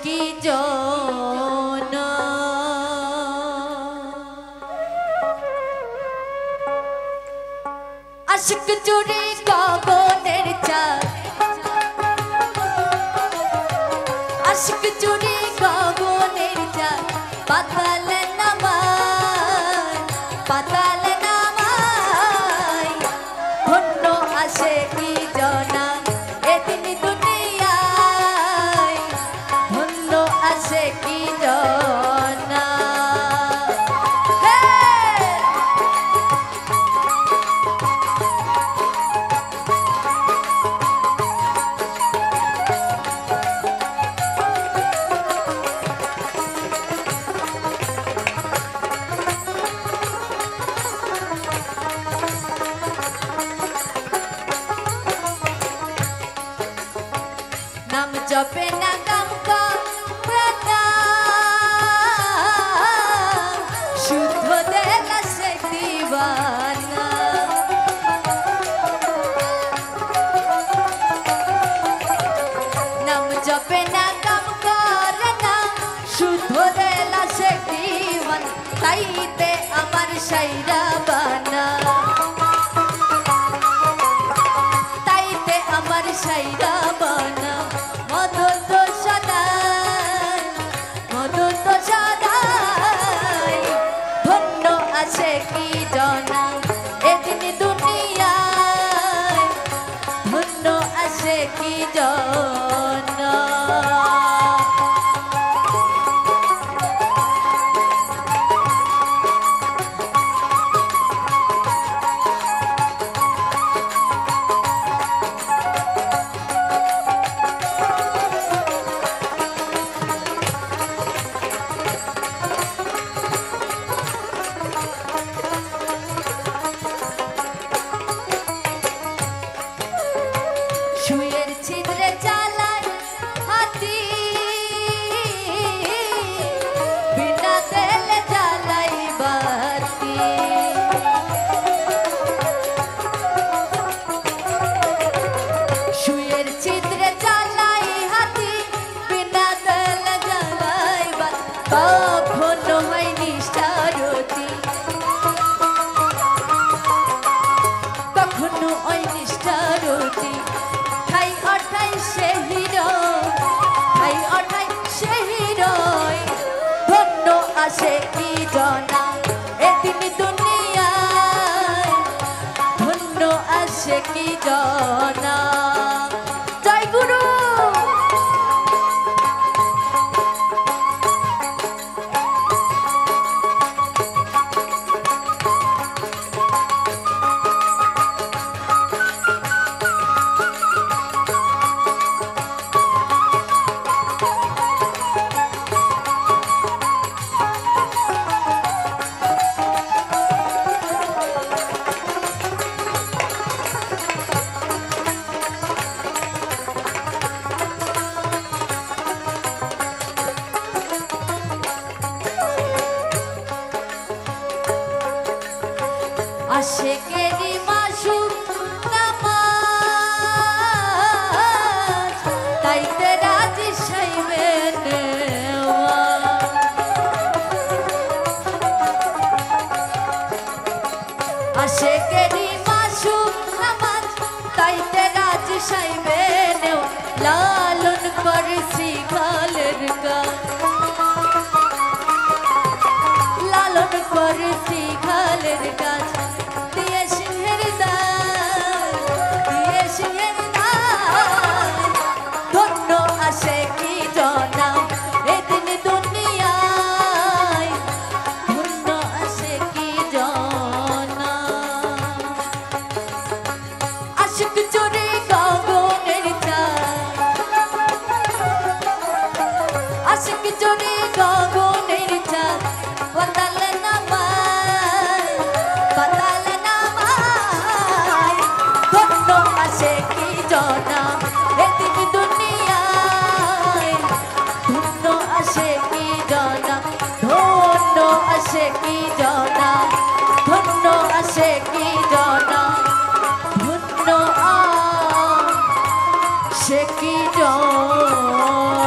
কি জন আশিক চুরি গগনের চাঁদ আশিক চুরি গগনের চাঁদ পাতাল নামায় পাতাল নামায় ধন্য আসে কি জনা এদিন দুনিয়ায় ধন্য আসে কি জনা নাম জপে না কাম করতা শুদ্ধ দেলা সে দিবানা নাম জপে না কাম করতা শুদ্ধ দেলা সে দিবান তাইতে আমার সাইরা বানা তাইতে আমার সাইরা বানা আছে কি জনা এদিন দুনিয়ায় ধন্য আছে কি জনা শুয়ের ছিদ্রে চালায় হাতি বিনা তেলে জ্বালাই বাতি শুয়ের ছিদ্রে চালাই হাতি বিনা তেলে জ্বালাই বাতি কখনো হয় নিষ্ঠারতি কখনো হয় নিষ্ঠারতি ঠাই অঠাই সে হিরোয় ধন্য আসে কি জনা এদিন দুনিয়ায় ধন্য আসে কি জনা জয় গুরু আশেকেরি মাসুক নামাজ তাইতে রাজি সাইবে নেওয়া আশেকেরি মাসুক নামাজ তাইতে রাজি সাইবে নেওয়া লালন করে শ্রীকালের গান লালন করে শ্রীকালের গাছ দিয়ে সিংহের দান ধন্য আসে কি জনা এদিন দুনিয়ায় ধন্য আসে কি জনা আশিক চুরি গগনের চাঁদ আশিক চুরি গগনের চাঁদ পাতাল নামায় ধন্য আসে কি জনা এদিন দুনিয়ায় ধন্য আসে কি জনা ধন্য আসে কি জনা ধন্য আসে কি জনা ধন্য আসে কি জনা